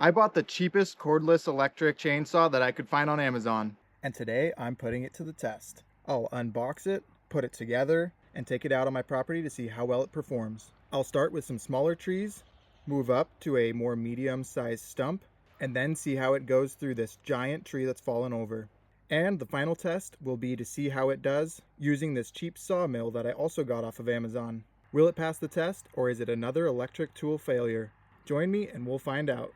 I bought the cheapest cordless electric chainsaw that I could find on Amazon. And today I'm putting it to the test. I'll unbox it, put it together, and take it out on my property to see how well it performs. I'll start with some smaller trees, move up to a more medium-sized stump, and then see how it goes through this giant tree that's fallen over. And the final test will be to see how it does using this cheap sawmill that I also got off of Amazon. Will it pass the test, or is it another electric tool failure? Join me and we'll find out.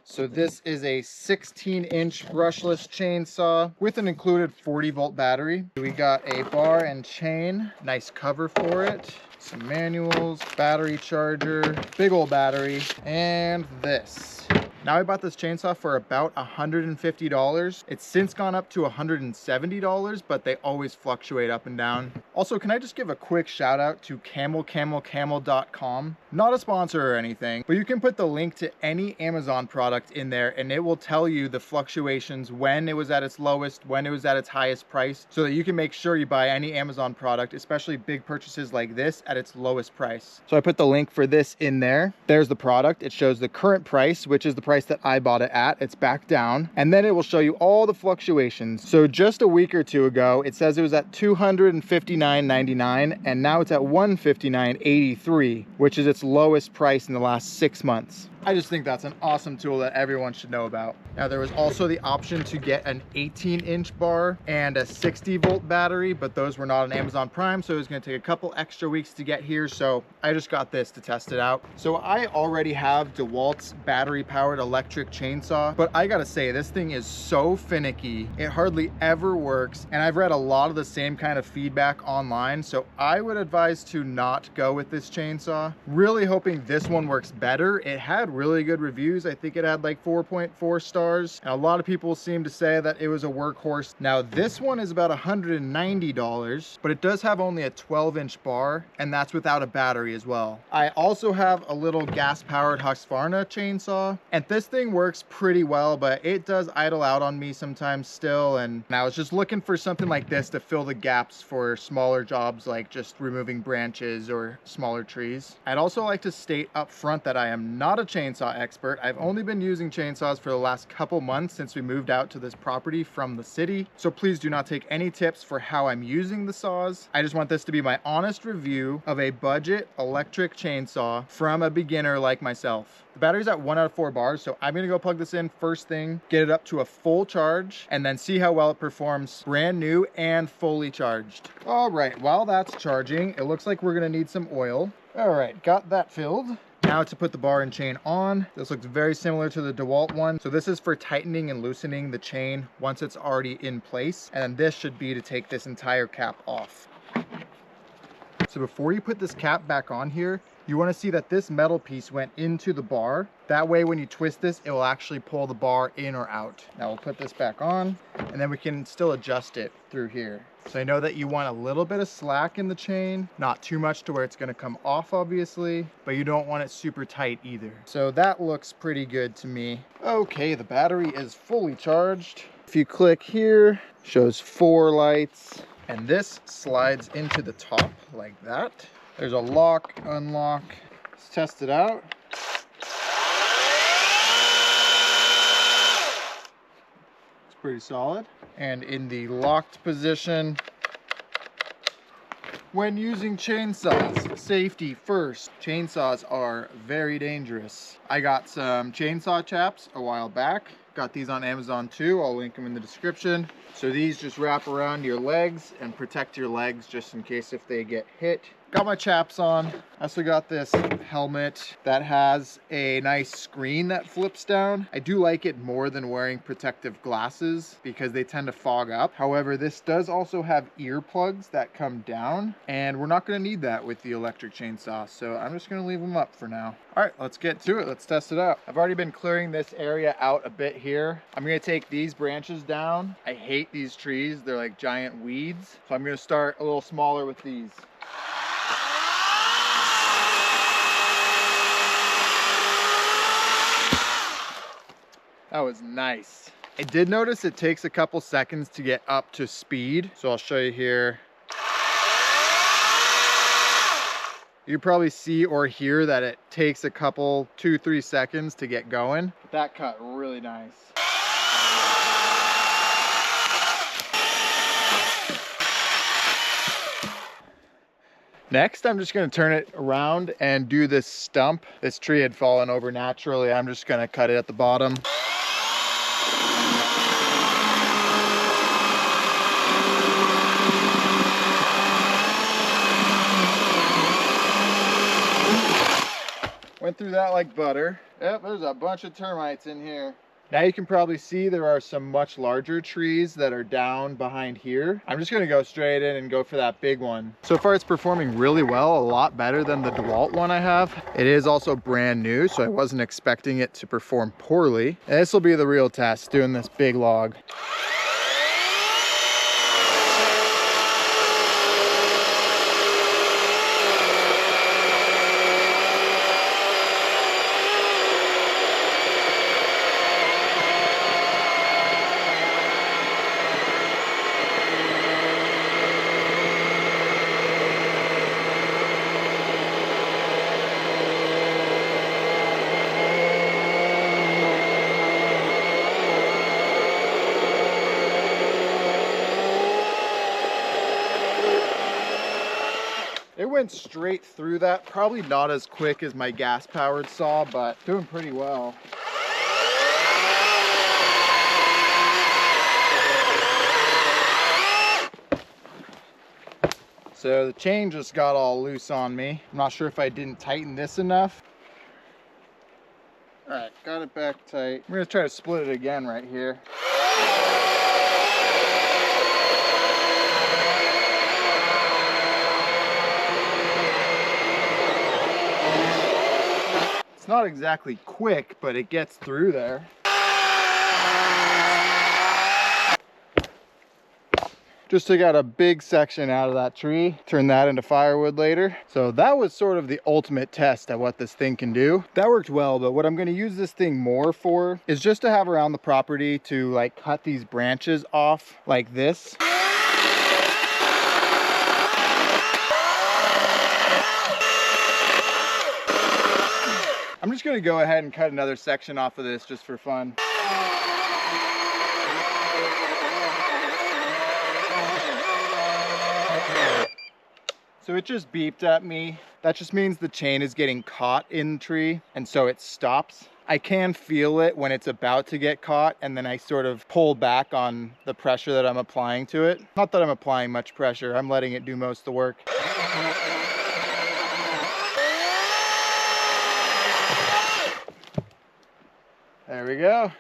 So this is a 16-inch brushless chainsaw with an included 40-volt battery. We got a bar and chain, nice cover for it, some manuals, battery charger, big old battery, and this. Now I bought this chainsaw for about $150. It's since gone up to $170, but they always fluctuate up and down. Also, can I just give a quick shout out to camelcamelcamel.com? Not a sponsor or anything, but you can put the link to any Amazon product in there and it will tell you the fluctuations, when it was at its lowest, when it was at its highest price, so that you can make sure you buy any Amazon product, especially big purchases like this, at its lowest price. So I put the link for this in there. There's the product. It shows the current price, which is the price that I bought it at. It's back down, and then it will show you all the fluctuations. So just a week or two ago, it says it was at $259.99, and now it's at $159.83, which is its lowest price in the last 6 months. I just think that's an awesome tool that everyone should know about. Now there was also the option to get an 18-inch bar and a 60-volt battery, but those were not on Amazon Prime, so it was going to take a couple extra weeks to get here, so I just got this to test it out. So I already have DeWalt's battery-powered electric chainsaw, but I gotta say, this thing is so finicky. It hardly ever works, and I've read a lot of the same kind of feedback online, so I would advise to not go with this chainsaw. Really hoping this one works better. It had really good reviews. I think it had like 4.4 stars, and a lot of people seem to say that it was a workhorse. Now this one is about $190, but it does have only a 12-inch bar, and that's without a battery as well. I also have a little gas-powered Husqvarna chainsaw, and this thing works pretty well, but it does idle out on me sometimes still, and I was just looking for something like this to fill the gaps for smaller jobs like just removing branches or smaller trees. I'd also like to state up front that I am not a chainsaw expert. I've only been using chainsaws for the last couple months since we moved out to this property from the city, so please do not take any tips for how I'm using the saws. I just want this to be my honest review of a budget electric chainsaw from a beginner like myself. The battery's at 1 out of 4 bars, so I'm gonna go plug this in first thing, get it up to a full charge, and then see how well it performs brand new and fully charged. All right, while that's charging, it looks like we're gonna need some oil. All right, got that filled. Now to put the bar and chain on. This looks very similar to the DeWalt one. So this is for tightening and loosening the chain once it's already in place. And then this should be to take this entire cap off. So before you put this cap back on here, you want to see that this metal piece went into the bar. That way when you twist this, it will actually pull the bar in or out. Now we'll put this back on, and then we can still adjust it through here. So I know that you want a little bit of slack in the chain, not too much to where it's going to come off obviously, but you don't want it super tight either. So that looks pretty good to me. Okay, the battery is fully charged. If you click here, shows 4 lights, and this slides into the top like that. There's a lock, unlock. Let's test it out. It's pretty solid. And in the locked position, when using chainsaws, safety first. Chainsaws are very dangerous. I got some chainsaw chaps a while back. Got these on Amazon too. I'll link them in the description. So these just wrap around your legs and protect your legs just in case if they get hit. Got my chaps on. I also got this helmet that has a nice screen that flips down. I do like it more than wearing protective glasses because they tend to fog up. However, this does also have earplugs that come down, and we're not going to need that with the electric chainsaw, so I'm just going to leave them up for now. All right, let's get to it. Let's test it out. I've already been clearing this area out a bit here. I'm going to take these branches down. I hate these trees. They're like giant weeds. So I'm going to start a little smaller with these. That was nice. I did notice it takes a couple seconds to get up to speed. So I'll show you here. You probably see or hear that it takes a couple, 2-3 seconds to get going. That cut really nice. Next, I'm just gonna turn it around and do this stump. This tree had fallen over naturally. I'm just gonna cut it at the bottom. Went through that like butter. Yep, there's a bunch of termites in here. Now you can probably see there are some much larger trees that are down behind here. I'm just gonna go straight in and go for that big one. So far it's performing really well, a lot better than the DeWalt one I have. It is also brand new, so I wasn't expecting it to perform poorly. And this will be the real test, doing this big log. It went straight through that, probably not as quick as my gas powered saw, but doing pretty well. So the chain just got all loose on me. I'm not sure if I didn't tighten this enough. All right, got it back tight. I'm gonna try to split it again right here. It's not exactly quick, but it gets through there. Just took out a big section out of that tree, turn that into firewood later. So that was sort of the ultimate test at what this thing can do. That worked well, but what I'm gonna use this thing more for is just to have around the property to like cut these branches off like this. I'm just gonna go ahead and cut another section off of this just for fun. So it just beeped at me. That just means the chain is getting caught in the tree, and so it stops. I can feel it when it's about to get caught, and then I sort of pull back on the pressure that I'm applying to it. Not that I'm applying much pressure, I'm letting it do most of the work. There we go.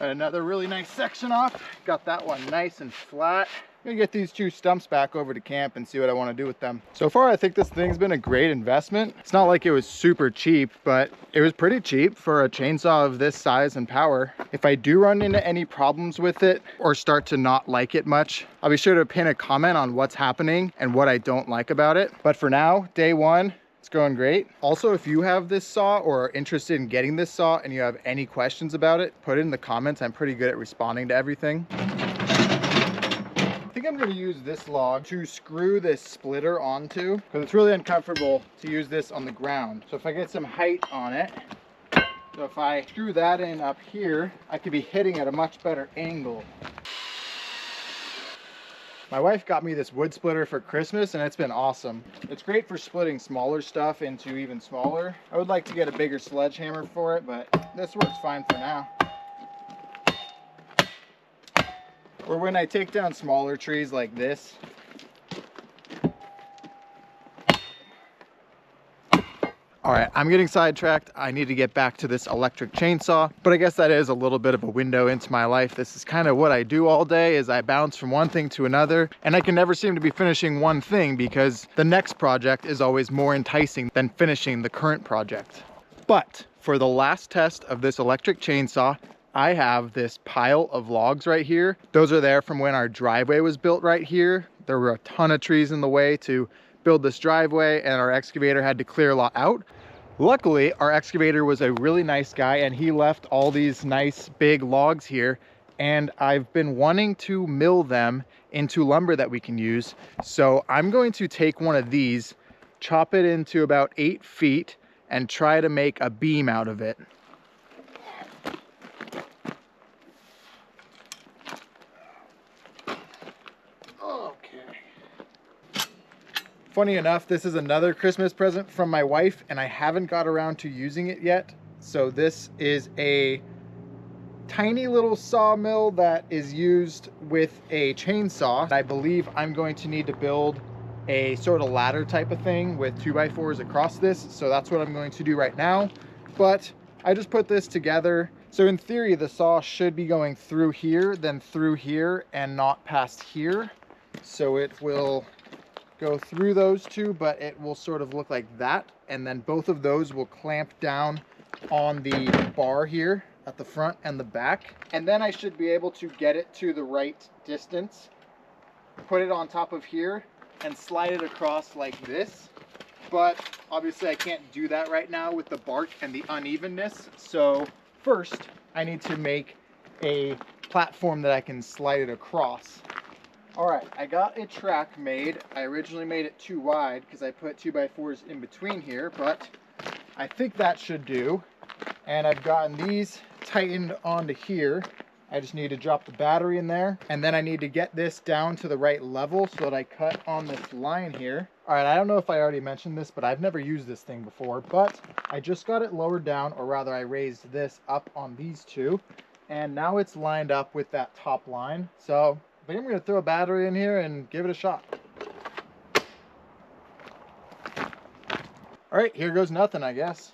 Got another really nice section off. Got that one nice and flat. I'm gonna get these two stumps back over to camp and see what I want to do with them. So far, I think this thing's been a great investment. It's not like it was super cheap, but it was pretty cheap for a chainsaw of this size and power. If I do run into any problems with it or start to not like it much, I'll be sure to pin a comment on what's happening and what I don't like about it. But for now, day one, it's going great. Also, if you have this saw or are interested in getting this saw and you have any questions about it, put it in the comments. I'm pretty good at responding to everything. I think I'm going to use this log to screw this splitter onto, because it's really uncomfortable to use this on the ground. So if I get some height on it, so if I screw that in up here, I could be hitting at a much better angle. My wife got me this wood splitter for Christmas and it's been awesome. It's great for splitting smaller stuff into even smaller. I would like to get a bigger sledgehammer for it, but this works fine for now. Or when I take down smaller trees like this. All right, I'm getting sidetracked. I need to get back to this electric chainsaw, but I guess that is a little bit of a window into my life. This is kind of what I do all day, is I bounce from one thing to another, and I can never seem to be finishing one thing because the next project is always more enticing than finishing the current project. But for the last test of this electric chainsaw, I have this pile of logs right here. Those are there from when our driveway was built right here. There were a ton of trees in the way to build this driveway, and our excavator had to clear a lot out. Luckily, our excavator was a really nice guy and he left all these nice big logs here, and I've been wanting to mill them into lumber that we can use. So I'm going to take one of these chop it into about 8 feet, and try to make a beam out of it. Funny enough, this is another Christmas present from my wife, and I haven't got around to using it yet. So this is a tiny little sawmill that is used with a chainsaw. I believe I'm going to need to build a sort of ladder type of thing with 2x4s across this. So that's what I'm going to do right now. But I just put this together. So in theory, the saw should be going through here, then through here, and not past here. So it will go through those two, but it will sort of look like that, and then both of those will clamp down on the bar here at the front and the back, and then I should be able to get it to the right distance, put it on top of here, and slide it across like this. But obviously I can't do that right now with the bark and the unevenness, so first I need to make a platform that I can slide it across. Alright, I got a track made. I originally made it too wide because I put 2x4s in between here, but I think that should do. And I've gotten these tightened onto here. I just need to drop the battery in there, and then I need to get this down to the right level so that I cut on this line here. Alright, I don't know if I already mentioned this, but I've never used this thing before, but I just got it lowered down, or rather I raised this up on these two, and now it's lined up with that top line. So I think I'm going to throw a battery in here and give it a shot. Alright, here goes nothing, I guess.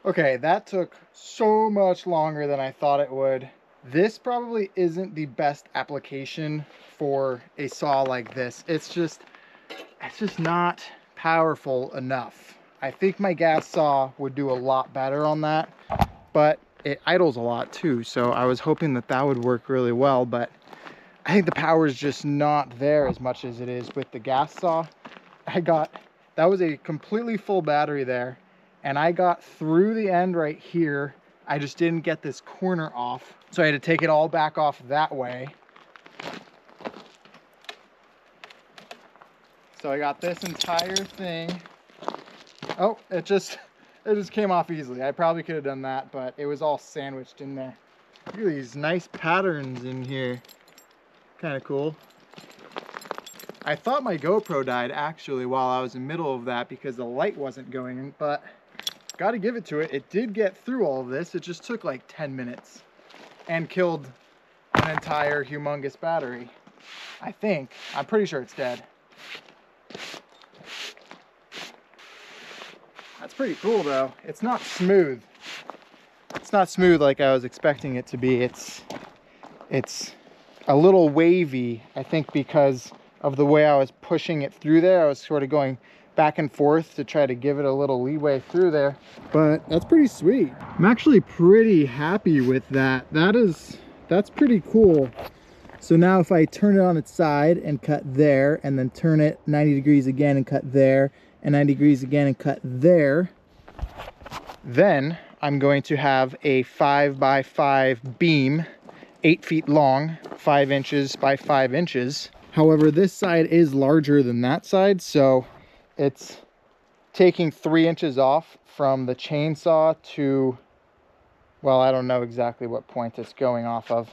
Okay, that took so much longer than I thought it would. This probably isn't the best application for a saw like this. It's just not powerful enough. I think my gas saw would do a lot better on that, but it idles a lot too. So I was hoping that that would work really well, but I think the power is just not there as much as it is with the gas saw. That was a completely full battery there, and I got through the end right here. I just didn't get this corner off, so I had to take it all back off that way. So I got this entire thing. Oh, it just came off easily. I probably could have done that, but it was all sandwiched in there. Look at these nice patterns in here. Kind of cool. I thought my GoPro died actually while I was in the middle of that because the light wasn't going, but got to give it to it. It did get through all of this. It just took like 10 minutes and killed an entire humongous battery. I think. I'm pretty sure it's dead. That's pretty cool though. It's not smooth. It's not smooth like I was expecting it to be. It's a little wavy, I think, because of the way I was pushing it through there. I was sort of going back and forth to try to give it a little leeway through there, but that's pretty sweet. I'm actually pretty happy with that. That's pretty cool. So now if I turn it on its side and cut there, and then turn it 90 degrees again and cut there, and 90 degrees again and cut there, then I'm going to have a 5x5 beam, 8 feet long, 5 inches by 5 inches. However, this side is larger than that side, so it's taking 3 inches off from the chainsaw to, well, I don't know exactly what point it's going off of,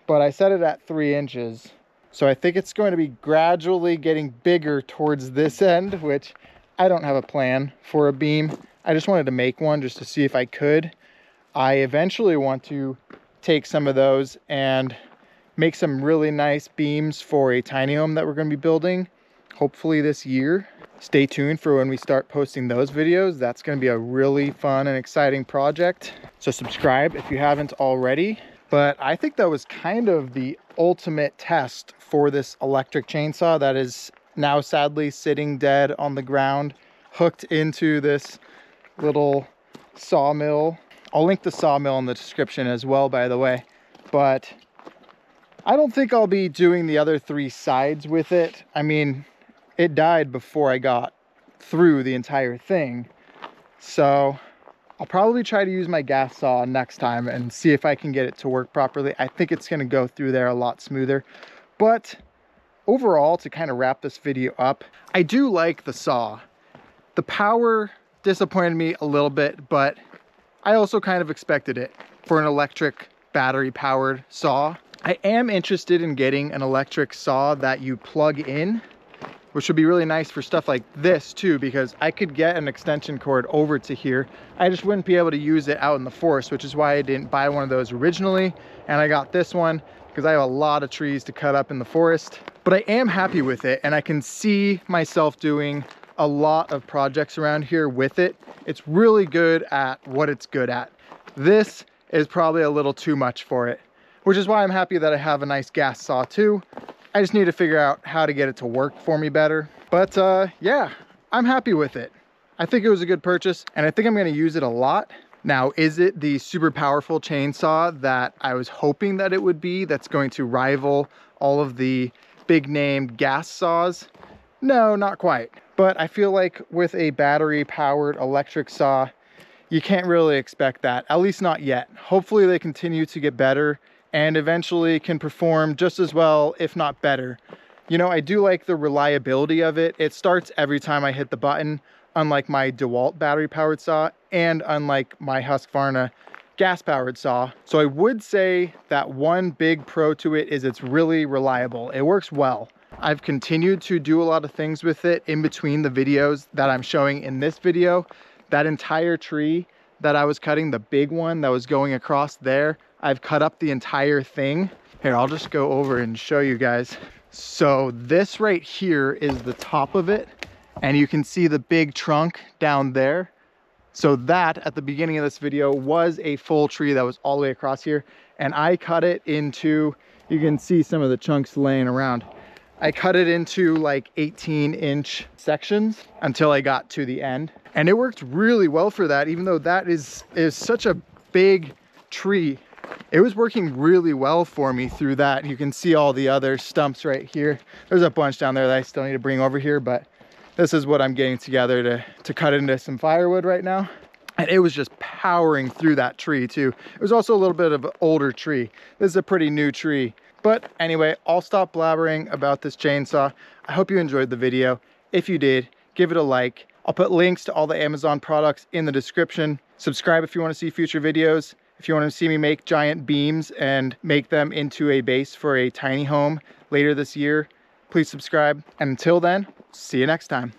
but I set it at 3 inches. So I think it's going to be gradually getting bigger towards this end, which I don't have a plan for a beam. I just wanted to make one just to see if I could. I eventually want to take some of those and make some really nice beams for a tiny home that we're going to be building, hopefully this year. Stay tuned for when we start posting those videos. That's going to be a really fun and exciting project. So subscribe if you haven't already. But I think that was kind of the ultimate test for this electric chainsaw that is now sadly sitting dead on the ground, hooked into this little sawmill. I'll link the sawmill in the description as well, by the way. But I don't think I'll be doing the other 3 sides with it. I mean, it died before I got through the entire thing. So I'll probably try to use my gas saw next time and see if I can get it to work properly. I think it's going to go through there a lot smoother. But overall, to kind of wrap this video up, I do like the saw. The power disappointed me a little bit, but I also kind of expected it for an electric battery powered saw. I am interested in getting an electric saw that you plug in, which would be really nice for stuff like this too, because I could get an extension cord over to here. I just wouldn't be able to use it out in the forest, which is why I didn't buy one of those originally. And I got this one because I have a lot of trees to cut up in the forest. But I am happy with it, and I can see myself doing a lot of projects around here with it. It's really good at what it's good at. This is probably a little too much for it, which is why I'm happy that I have a nice gas saw too. I just need to figure out how to get it to work for me better. But yeah, I'm happy with it. I think it was a good purchase, and I think I'm going to use it a lot. Now, is it the super powerful chainsaw that I was hoping that it would be, that's going to rival all of the big name gas saws? No, not quite. But I feel like with a battery powered electric saw, you can't really expect that, at least not yet. Hopefully they continue to get better and eventually can perform just as well, if not better. You know, I do like the reliability of it. It starts every time I hit the button, unlike my DeWalt battery powered saw and unlike my Husqvarna gas powered saw. So I would say that one big pro to it is it's really reliable. It works well. I've continued to do a lot of things with it in between the videos that I'm showing in this video. That entire tree that I was cutting, the big one that was going across there, I've cut up the entire thing. Here, I'll just go over and show you guys. So this right here is the top of it, and you can see the big trunk down there. So that at the beginning of this video was a full tree that was all the way across here, and I cut it into, you can see some of the chunks laying around. I cut it into like 18-inch sections until I got to the end, and it worked really well for that. Even though that is such a big tree, it was working really well for me through that. You can see all the other stumps right here. There's a bunch down there that I still need to bring over here, but this is what I'm getting together to cut into some firewood right now. And it was just powering through that tree too. It was also a little bit of an older tree. This is a pretty new tree. But anyway, I'll stop blabbering about this chainsaw. I hope you enjoyed the video. If you did, give it a like. I'll put links to all the Amazon products in the description. Subscribe if you want to see future videos. If you want to see me make giant beams and make them into a base for a tiny home later this year, please subscribe. And until then, see you next time.